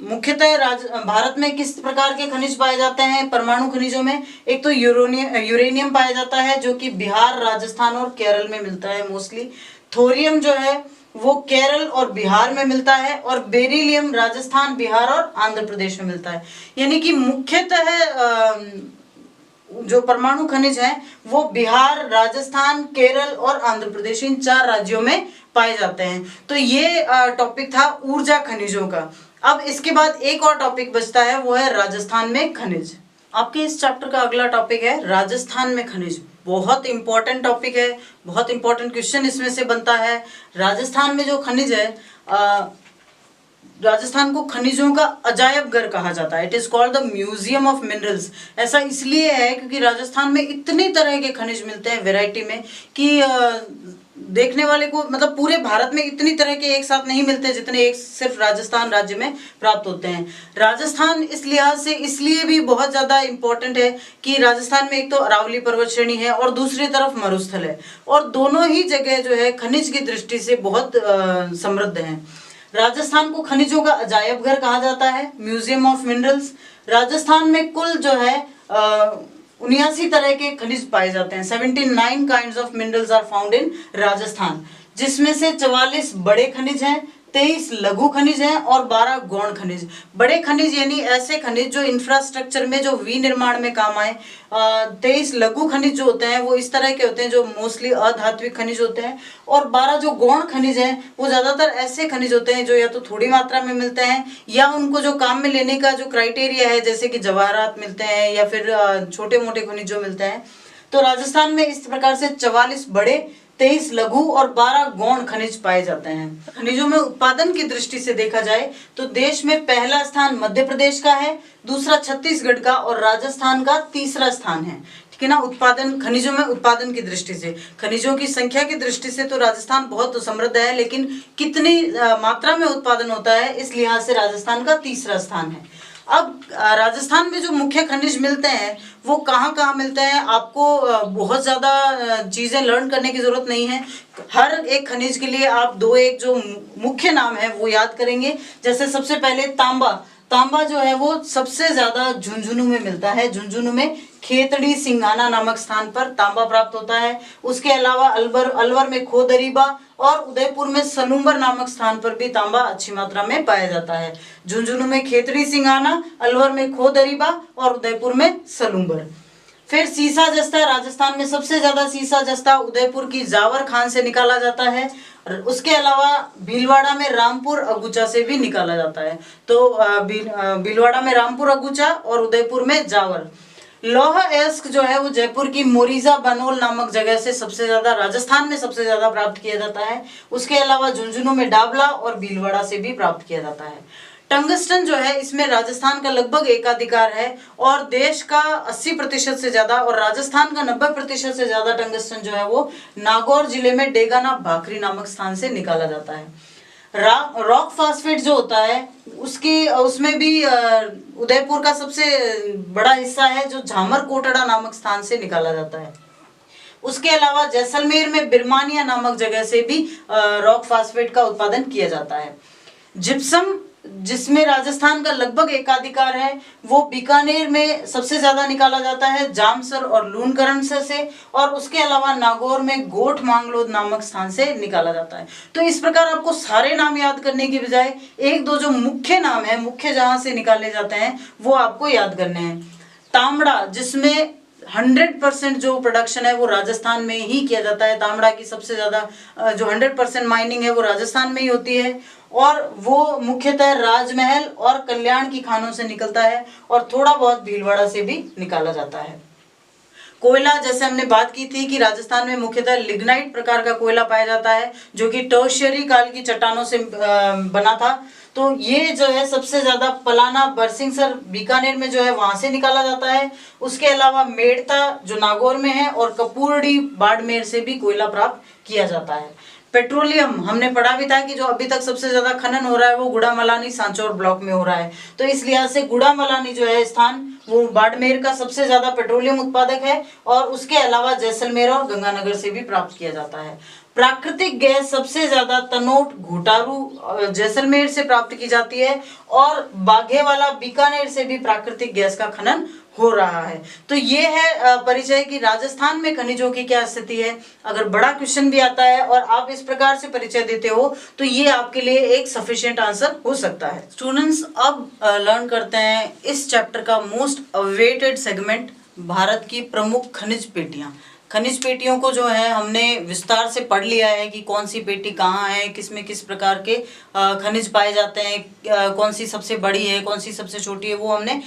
मुख्यतः भारत में किस प्रकार के खनिज पाए जाते हैं परमाणु खनिजों में, एक तो यूरेनियम पाया जाता है जो कि बिहार, राजस्थान और केरल में मिलता है मोस्टली। थोरियम जो है वो केरल और बिहार में मिलता है, और बेरिलियम राजस्थान, बिहार और आंध्र प्रदेश में मिलता है। यानी कि मुख्यतः जो परमाणु खनिज हैं वो बिहार, राजस्थान, केरल और आंध्र प्रदेश, इन 4 राज्यों में पाए जाते हैं। तो ये टॉपिक था ऊर्जा खनिजों का। अब इसके बाद एक और टॉपिक बचता है, वो है राजस्थान में खनिज। आपके इस चैप्टर का अगला टॉपिक है राजस्थान में खनिज। बहुत इंपॉर्टेंट टॉपिक है, बहुत इंपॉर्टेंट क्वेश्चन इसमें से बनता है। राजस्थान में जो खनिज है, राजस्थान को खनिजों का अजायब घर कहा जाता है। It is called the museum of minerals. ऐसा इसलिए है क्योंकि राजस्थान में इतने तरह के खनिज मिलते हैं वैरायटी में कि देखने वाले को, मतलब पूरे भारत में इतनी तरह के एक साथ नहीं मिलते जितने एक सिर्फ राजस्थान राज्य में प्राप्त होते हैं। राजस्थान इस लिहाज से इसलिए भी बहुत ज़्यादा इम्पोर्टेंट है कि राजस्थान में एक तो अरावली पर्वत श्रेणी है और दूसरी तरफ मरुस्थल है, और दोनों ही जगह जो है खनिज की दृष्टि से बहुत समृद्ध हैं। राजस्थान को खनिजों का अजायब घर कहा जाता है, म्यूजियम ऑफ मिनरल्स। राजस्थान में कुल जो है 79 तरह के खनिज पाए जाते हैं। 79 kinds of minerals are found in Rajasthan, जिसमें से 44 बड़े खनिज हैं, 23 लघु खनिज हैं और 12 गौण खनिज। बड़े खनिज यानी ऐसे खनिज जो इंफ्रास्ट्रक्चर में, जो विनिर्माण में काम आए। 23 लघु खनिज जो होते हैं वो इस तरह के होते हैं जो मोस्टली अधात्विक खनिज होते हैं, और 12 जो गौण खनिज हैं वो ज्यादातर ऐसे खनिज होते हैं जो या तो थोड़ी मात्रा में मिलते हैं या उनको जो काम में लेने का जो क्राइटेरिया है, जैसे कि जवाहरात मिलते हैं या फिर छोटे मोटे खनिज जो मिलते हैं। तो राजस्थान में इस प्रकार से 44 बड़े, 23 लघु और 12 गौण खनिज पाए जाते हैं। खनिजों में उत्पादन की दृष्टि से देखा जाए तो देश में पहला स्थान मध्य प्रदेश का है, दूसरा छत्तीसगढ़ का और राजस्थान का तीसरा स्थान है। ठीक है ना। उत्पादन, खनिजों में उत्पादन की दृष्टि से, खनिजों की संख्या की दृष्टि से तो राजस्थान बहुत समृद्ध है, लेकिन कितनी मात्रा में उत्पादन होता है इस लिहाज से राजस्थान का तीसरा स्थान है। अब राजस्थान में जो मुख्य खनिज मिलते हैं वो कहाँ कहाँ मिलते हैं, आपको बहुत ज़्यादा चीज़ें लर्न करने की ज़रूरत नहीं है। हर एक खनिज के लिए आप 2-1 जो मुख्य नाम है वो याद करेंगे। जैसे सबसे पहले तांबा। तांबा जो है वो सबसे ज़्यादा झुंझुनू में मिलता है। झुंझुनू में खेतड़ी सिंगाना नामक स्थान पर तांबा प्राप्त होता है। उसके अलावा अलवर में खोदरीबा और उदयपुर में सलूम्बर नामक स्थान पर भी तांबा अच्छी मात्रा में पाया जाता है। झुंझुनू में खेतड़ी सिंगाना, अलवर में खोदरीबा और उदयपुर में सलूम्बर। फिर सीसा जस्ता, राजस्थान में सबसे ज्यादा सीसा जस्ता उदयपुर की जावर खान से निकाला जाता है। उसके अलावा भीलवाड़ा में रामपुर अगुचा से भी निकाला जाता है। तो भीलवाड़ा में रामपुर अगुचा और उदयपुर में जावर। लौह अयस्क जो है वो जयपुर की मोरिजा बनोल नामक जगह से सबसे ज्यादा, राजस्थान में सबसे ज्यादा प्राप्त किया जाता है। उसके अलावा झुंझुनू में डाबला और भीलवाड़ा से भी प्राप्त किया जाता है। टंगस्टन जो है इसमें राजस्थान का लगभग एकाधिकार है और देश का 80% से ज्यादा और राजस्थान का 90% से ज्यादा टंगस्टन जो है वो नागौर जिले में डेगाना भाखरी नामक स्थान से निकाला जाता है। रॉक फास्फेट जो होता है उसमें भी उदयपुर का सबसे बड़ा हिस्सा है जो झामर कोटड़ा नामक स्थान से निकाला जाता है। उसके अलावा जैसलमेर में बिरमानिया नामक जगह से भी रॉक फास्फेट का उत्पादन किया जाता है। जिप्सम, जिसमें राजस्थान का लगभग एकाधिकार है, वो बीकानेर में सबसे ज्यादा निकाला जाता है, जामसर और लूणकरण से, और उसके अलावा नागौर में गोठ मांगलोद नामक स्थान से निकाला जाता है। तो इस प्रकार आपको सारे नाम याद करने की बजाय एक दो जो मुख्य नाम है, मुख्य जहां से निकाले जाते हैं, वो आपको याद करने हैं। तांबड़ा, जिसमें 100% जो प्रोडक्शन है वो राजस्थान में ही किया जाता है। तांबड़ा की सबसे ज्यादा जो 100% माइनिंग है वो राजस्थान में ही होती है, और वो मुख्यतः राजमहल और कल्याण की खानों से निकलता है, और थोड़ा बहुत भीलवाड़ा से भी निकाला जाता है। कोयला, जैसे हमने बात की थी कि राजस्थान में मुख्यतः लिग्नाइट प्रकार का कोयला पाया जाता है, जो कि टर्शियरी काल की चट्टानों से बना था। तो ये जो है सबसे ज्यादा पलाना, बरसिंगसर, बीकानेर में जो है वहां से निकाला जाता है। उसके अलावा मेड़ता जो नागौर में है, और कपूरडी, बाड़मेर से भी कोयला प्राप्त किया जाता है। पेट्रोलियम हमने पढ़ा भी था कि जो अभी तक सबसे ज्यादा खनन हो रहा है वो गुड़ामलानी सांचौर ब्लॉक में हो रहा है। तो इस लिहाज से गुड़ामलानी जो है स्थान, वो बाड़मेर का सबसे ज्यादा पेट्रोलियम उत्पादक है, और उसके अलावा जैसलमेर और गंगानगर से भी प्राप्त किया जाता है। प्राकृतिक गैस सबसे ज्यादा तनोट, घोटारू जैसलमेर से प्राप्त की जाती है, और बाघेवाला, बीकानेर से भी प्राकृतिक गैस का खनन हो रहा है। तो ये है परिचय कि राजस्थान में खनिजों की क्या स्थिति है। अगर बड़ा क्वेश्चन भी आता है और आप इस प्रकार से परिचय देते हो तो ये आपके लिए एक सफिशिएंट आंसर हो सकता है। स्टूडेंट्स, अब लर्न करते हैं इस चैप्टर का मोस्ट अवेटेड सेगमेंट, भारत की प्रमुख खनिज पेटियां। खनिज पेटियों को जो है हमने विस्तार से पढ़ लिया है कि कौन सी पेटी कहाँ है, किसमें किस प्रकार के खनिज पाए जाते हैं, कौन सी सबसे बड़ी है, कौन सी सबसे छोटी है, वो हमने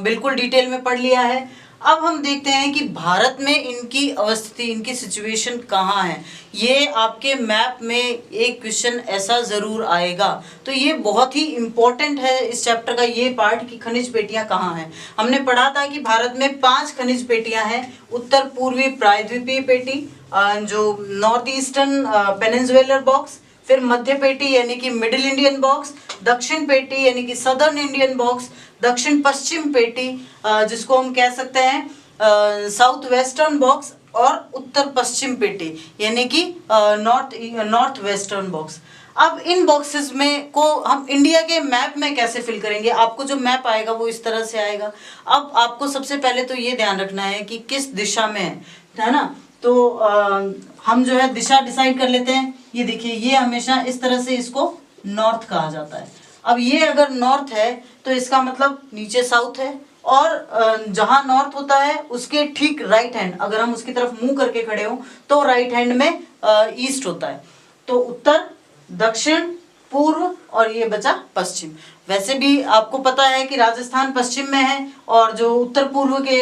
बिल्कुल डिटेल में पढ़ लिया है। अब हम देखते हैं कि भारत में इनकी अवस्थिति, इनकी सिचुएशन कहाँ है। ये आपके मैप में एक क्वेश्चन ऐसा जरूर आएगा, तो ये बहुत ही इम्पोर्टेंट है इस चैप्टर का ये पार्ट कि खनिज पेटियां कहाँ हैं। हमने पढ़ा था कि भारत में 5 खनिज पेटियां हैं। उत्तर पूर्वी प्रायद्वीपीय पेटी, जो नॉर्थ ईस्टर्न पेनिनसुलर बॉक्स, फिर मध्य पेटी यानी कि मिडिल इंडियन बॉक्स, दक्षिण पेटी यानी कि सदर्न इंडियन बॉक्स, दक्षिण पश्चिम पेटी जिसको हम कह सकते हैं साउथ वेस्टर्न बॉक्स, और उत्तर पश्चिम पेटी यानी कि नॉर्थ वेस्टर्न बॉक्स। अब इन बॉक्सेस में को हम इंडिया के मैप में कैसे फिल करेंगे। आपको जो मैप आएगा वो इस तरह से आएगा। अब आपको सबसे पहले तो ये ध्यान रखना है कि किस दिशा में है ना। तो हम जो है दिशा डिसाइड कर लेते हैं। ये देखिए, ये हमेशा इस तरह से इसको नॉर्थ कहा जाता है। अब ये अगर नॉर्थ है तो इसका मतलब नीचे साउथ है, और जहां नॉर्थ होता है उसके ठीक राइट हैंड, अगर हम उसकी तरफ मुंह करके खड़े हो तो राइट हैंड में ईस्ट होता है। तो उत्तर, दक्षिण, पूर्व, और ये बचा पश्चिम। वैसे भी आपको पता है कि राजस्थान पश्चिम में है, और जो उत्तर पूर्व के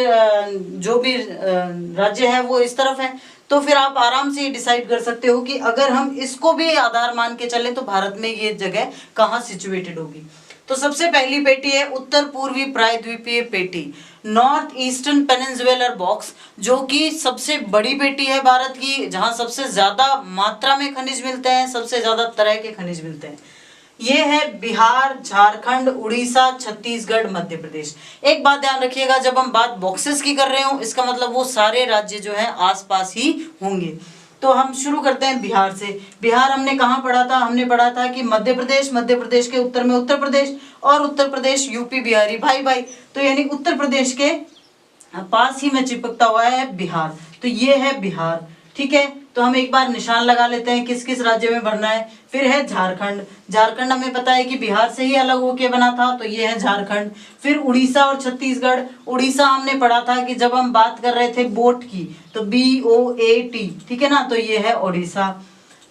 जो भी राज्य है वो इस तरफ है। तो फिर आप आराम से ये डिसाइड कर सकते हो कि अगर हम इसको भी आधार मान के चलें तो भारत में ये जगह कहाँ सिचुएटेड होगी। तो सबसे पहली पेटी है उत्तर पूर्वी प्रायद्वीपीय पेटी, नॉर्थ ईस्टर्न पेनिनसुलर बॉक्स, जो कि सबसे बड़ी पेटी है भारत की, जहां सबसे ज्यादा मात्रा में खनिज मिलते हैं, सबसे ज्यादा तरह के खनिज मिलते हैं। ये है बिहार, झारखंड, उड़ीसा, छत्तीसगढ़, मध्य प्रदेश। एक बात ध्यान रखिएगा, जब हम बात बॉक्सेस की कर रहे हो इसका मतलब वो सारे राज्य जो है आसपास ही होंगे। तो हम शुरू करते हैं बिहार से। बिहार हमने कहाँ पढ़ा था? हमने पढ़ा था कि मध्य प्रदेश के उत्तर में उत्तर प्रदेश, और उत्तर प्रदेश यूपी बिहारी भाई भाई, तो यानी उत्तर प्रदेश के पास ही में चिपकता हुआ है बिहार। तो ये है बिहार, ठीक है। तो हम एक बार निशान लगा लेते हैं किस किस राज्य में भरना है। फिर है झारखंड, झारखंड हमें पता है कि बिहार से ही अलग होके बना था, तो ये है झारखंड। फिर उड़ीसा और छत्तीसगढ़, उड़ीसा हमने पढ़ा था कि जब हम बात कर रहे थे बोट की, तो BOAT, ठीक है ना, तो ये है उड़ीसा।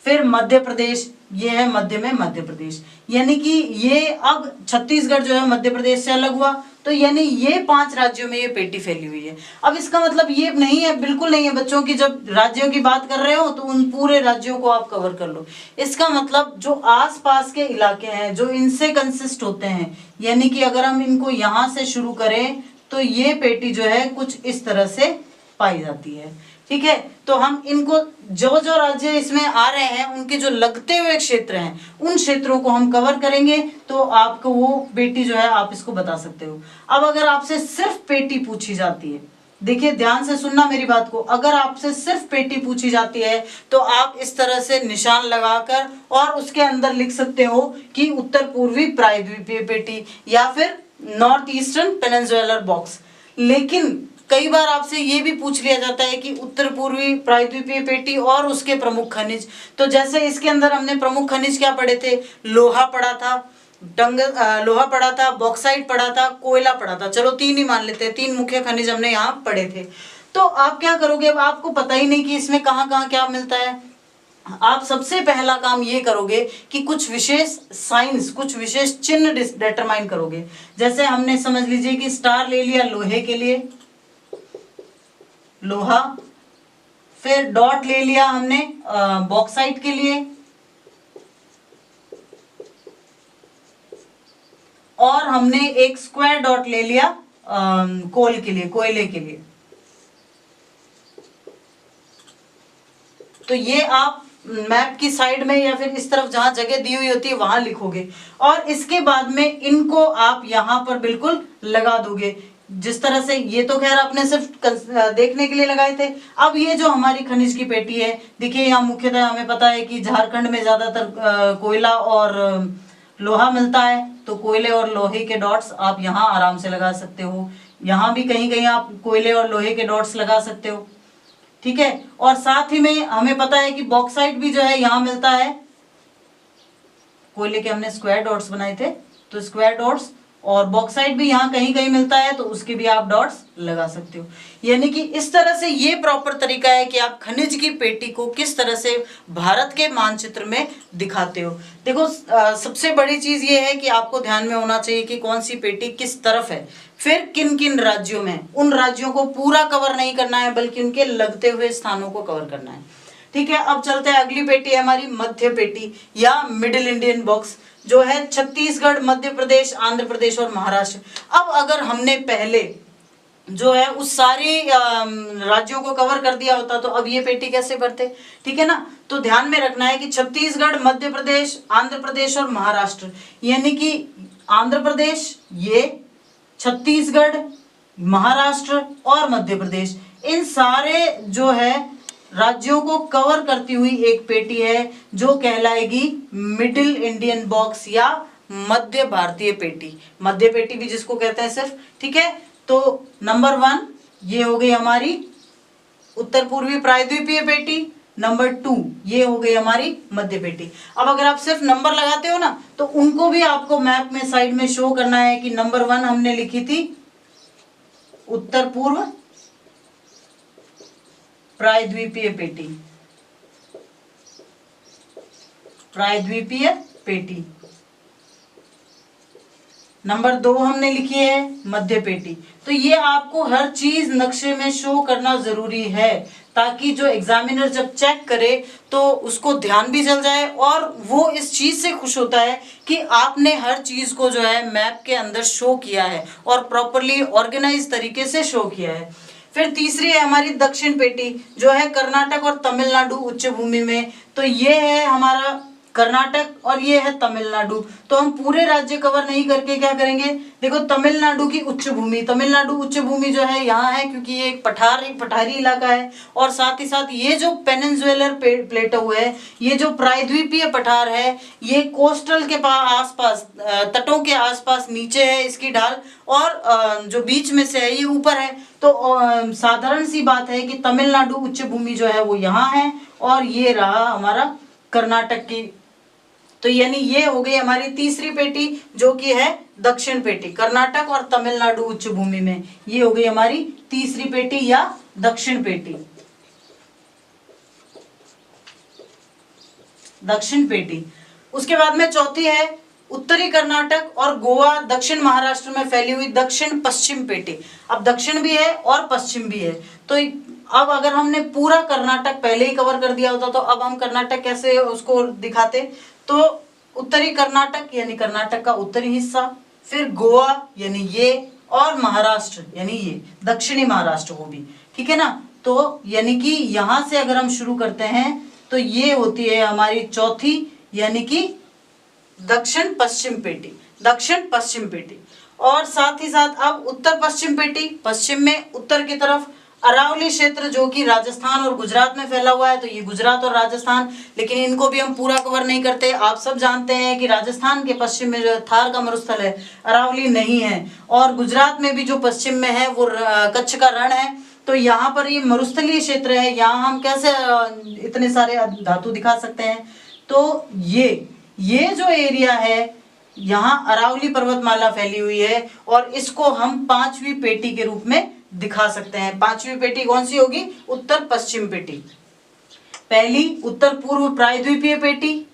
फिर मध्य प्रदेश, ये है मध्य में मध्य प्रदेश, यानी कि ये अब छत्तीसगढ़ जो है मध्य प्रदेश से अलग हुआ, तो यानी ये 5 राज्यों में ये पेटी फैली हुई है। अब इसका मतलब ये नहीं है, बिल्कुल नहीं है बच्चों की जब राज्यों की बात कर रहे हो तो उन पूरे राज्यों को आप कवर कर लो। इसका मतलब जो आसपास के इलाके हैं जो इनसे कंसिस्ट होते हैं, यानी कि अगर हम इनको यहाँ से शुरू करें तो ये पेटी जो है कुछ इस तरह से पाई जाती है, ठीक है। तो हम इनको जो जो राज्य इसमें आ रहे हैं उनके जो लगते हुए क्षेत्र हैं उन क्षेत्रों को हम कवर करेंगे, तो आपको वो पेटी जो है आप इसको बता सकते हो। अब अगर आपसे सिर्फ पेटी पूछी जाती है, देखिए ध्यान से सुनना मेरी बात को, अगर आपसे सिर्फ पेटी पूछी जाती है तो आप इस तरह से निशान लगाकर और उसके अंदर लिख सकते हो कि उत्तर पूर्वी प्रायद्वीपीय पेटी या फिर नॉर्थ ईस्टर्न पेनिनसुलर बॉक्स। लेकिन कई बार आपसे ये भी पूछ लिया जाता है कि उत्तर पूर्वी प्रायद्वीपीय पेटी और उसके प्रमुख खनिज। तो जैसे इसके अंदर हमने प्रमुख खनिज क्या पढ़े थे, लोहा पढ़ा था, लोहा पढ़ा था, बॉक्साइट पढ़ा था, कोयला पढ़ा था। चलो तीन ही मान लेते हैं, तीन मुख्य खनिज हमने यहाँ पढ़े थे। तो आप क्या करोगे, अब आपको पता ही नहीं कि इसमें कहाँ कहाँ क्या मिलता है। आप सबसे पहला काम ये करोगे कि कुछ विशेष साइंस, कुछ विशेष चिन्ह डिटरमाइन करोगे। जैसे हमने समझ लीजिए कि स्टार ले लिया लोहे के लिए, लोहा, फिर डॉट ले लिया हमने बॉक्साइट के लिए, और हमने एक स्क्वायर डॉट ले लिया कोल के लिए, कोयले के लिए। तो ये आप मैप की साइड में या फिर इस तरफ जहां जगह दी हुई होती है वहां लिखोगे, और इसके बाद में इनको आप यहां पर बिल्कुल लगा दोगे जिस तरह से। ये तो खैर आपने सिर्फ देखने के लिए लगाए थे। अब ये जो हमारी खनिज की पेटी है, देखिए यहाँ मुख्यतः हमें पता है कि झारखंड में ज्यादातर कोयला और लोहा मिलता है, तो कोयले और लोहे के डॉट्स आप यहाँ आराम से लगा सकते हो। यहाँ भी कहीं कहीं आप कोयले और लोहे के डॉट्स लगा सकते हो, ठीक है। और साथ ही में हमें पता है कि बॉक्साइट भी जो है यहाँ मिलता है, कोयले के हमने स्क्वायर डॉट्स बनाए थे, तो स्क्वायर डॉट्स, और बॉक्साइट भी यहाँ कहीं कहीं मिलता है, तो उसके भी आप डॉट्स लगा सकते हो। यानी कि इस तरह से ये प्रॉपर तरीका है कि आप खनिज की पेटी को किस तरह से भारत के मानचित्र में दिखाते हो। देखो सबसे बड़ी चीज ये है कि आपको ध्यान में होना चाहिए कि कौन सी पेटी किस तरफ है, फिर किन किन राज्यों में। उन राज्यों को पूरा कवर नहीं करना है, बल्कि उनके लगते हुए स्थानों को कवर करना है, ठीक है। अब चलते हैं, अगली पेटी है हमारी मध्य पेटी या मिडिल इंडियन बॉक्स, जो है छत्तीसगढ़, मध्य प्रदेश, आंध्र प्रदेश और महाराष्ट्र। अब अगर हमने पहले जो है उस सारी राज्यों को कवर कर दिया होता तो अब ये पेटी कैसे भरते, ठीक है ना। तो ध्यान में रखना है कि छत्तीसगढ़, मध्य प्रदेश, आंध्र प्रदेश और महाराष्ट्र, यानी कि आंध्र प्रदेश, ये छत्तीसगढ़, महाराष्ट्र और मध्य प्रदेश, इन सारे जो है राज्यों को कवर करती हुई एक पेटी है जो कहलाएगी मिडिल इंडियन बॉक्स या मध्य भारतीय पेटी, मध्य पेटी भी जिसको कहते हैं सिर्फ, ठीक है। तो नंबर 1 ये हो गई हमारी उत्तर पूर्वी प्रायद्वीपीय पेटी, नंबर 2 ये हो गई हमारी मध्य पेटी। अब अगर आप सिर्फ नंबर लगाते हो ना, तो उनको भी आपको मैप में साइड में शो करना है कि नंबर 1 हमने लिखी थी उत्तर पूर्व प्रायद्वीपीय पेटी, प्रायद्वीपीय पेटी। नंबर 2 हमने लिखी है मध्य पेटी। तो ये आपको हर चीज नक्शे में शो करना जरूरी है, ताकि जो एग्जामिनर जब चेक करे तो उसको ध्यान भी चल जाए और वो इस चीज से खुश होता है कि आपने हर चीज को जो है मैप के अंदर शो किया है और प्रॉपरली ऑर्गेनाइज तरीके से शो किया है। फिर तीसरी है हमारी दक्षिण पेटी, जो है कर्नाटक और तमिलनाडु उच्च भूमि में। तो ये है हमारा कर्नाटक और ये है तमिलनाडु। तो हम पूरे राज्य कवर नहीं करके क्या करेंगे, देखो तमिलनाडु की उच्च भूमि, तमिलनाडु उच्च भूमि जो है यहाँ है क्योंकि ये एक पठारी इलाका है, और साथ ही साथ ये जो पेनिनसुलर प्लेटो है, ये जो प्रायद्वीपीय पठार है, ये कोस्टल के आसपास, तटों के आसपास नीचे है इसकी ढाल, और जो बीच में से है ये ऊपर है। तो साधारण सी बात है कि तमिलनाडु उच्च भूमि जो है वो यहाँ है, और ये रहा हमारा कर्नाटक की। तो यानी ये हो गई हमारी तीसरी पेटी जो कि है दक्षिण पेटी, कर्नाटक और तमिलनाडु उच्च भूमि में। ये हो गई हमारी तीसरी पेटी या दक्षिण पेटी, दक्षिण पेटी। उसके बाद में चौथी है उत्तरी कर्नाटक और गोवा, दक्षिण महाराष्ट्र में फैली हुई दक्षिण पश्चिम पेटी। अब दक्षिण भी है और पश्चिम भी है। तो अब अगर हमने पूरा कर्नाटक पहले ही कवर कर दिया होता तो अब हम कर्नाटक कैसे उसको दिखाते, तो उत्तरी कर्नाटक यानी कर्नाटक का उत्तरी हिस्सा, फिर गोवा यानी ये, और महाराष्ट्र यानी ये दक्षिणी महाराष्ट्र वो भी, ठीक है ना। तो यानी कि यहां से अगर हम शुरू करते हैं तो ये होती है हमारी चौथी यानी कि दक्षिण पश्चिम पेटी, दक्षिण पश्चिम पेटी। और साथ ही साथ अब उत्तर पश्चिम पेटी, पश्चिम में उत्तर की तरफ अरावली क्षेत्र जो कि राजस्थान और गुजरात में फैला हुआ है, तो ये गुजरात और राजस्थान, लेकिन इनको भी हम पूरा कवर नहीं करते। आप सब जानते हैं कि राजस्थान के पश्चिम में जो थार का मरुस्थल है, अरावली नहीं है, और गुजरात में भी जो पश्चिम में है वो कच्छ का रण है। तो यहाँ पर ये मरुस्थलीय क्षेत्र है, यहाँ हम कैसे इतने सारे धातु दिखा सकते हैं। तो ये जो एरिया है, यहाँ अरावली पर्वतमाला फैली हुई है और इसको हम पांचवी पेटी के रूप में दिखा सकते हैं। पांचवी पेटी कौन सी होगी? उत्तर पश्चिम पेटी। पहली उत्तर पूर्व प्रायद्वीपीय पेटी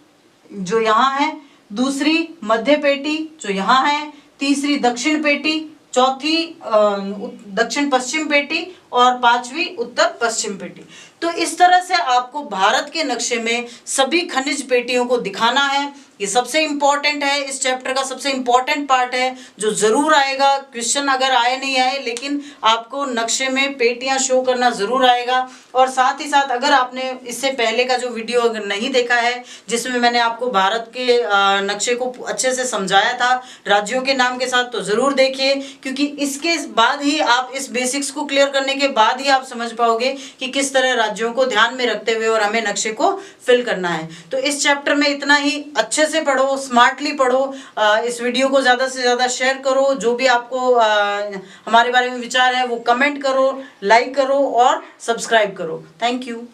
जो यहाँ है, दूसरी मध्य पेटी जो यहाँ है, तीसरी दक्षिण पेटी, चौथी दक्षिण पश्चिम पेटी और पांचवी उत्तर पश्चिम पेटी। तो इस तरह से आपको भारत के नक्शे में सभी खनिज पेटियों को दिखाना है। ये सबसे इंपॉर्टेंट है, इस चैप्टर का सबसे इंपॉर्टेंट पार्ट है जो जरूर आएगा। क्वेश्चन अगर आए नहीं आए, लेकिन आपको नक्शे में पेटियां शो करना जरूर आएगा। और साथ ही साथ अगर आपने इससे पहले का जो वीडियो अगर नहीं देखा है, जिसमें मैंने आपको भारत के नक्शे को अच्छे से समझाया था राज्यों के नाम के साथ, तो जरूर देखिए, क्योंकि इसके बाद ही आप इस बेसिक्स को क्लियर करने के बाद ही आप समझ पाओगे कि किस तरह राज्यों को ध्यान में रखते हुए और हमें नक्शे को फिल करना है। तो इस चैप्टर में इतना ही। अच्छे से पढ़ो, स्मार्टली पढ़ो, इस वीडियो को ज़्यादा से ज़्यादा शेयर करो। जो भी आपको हमारे बारे में विचार है वो कमेंट करो, लाइक करो और सब्सक्राइब करो। Thank you.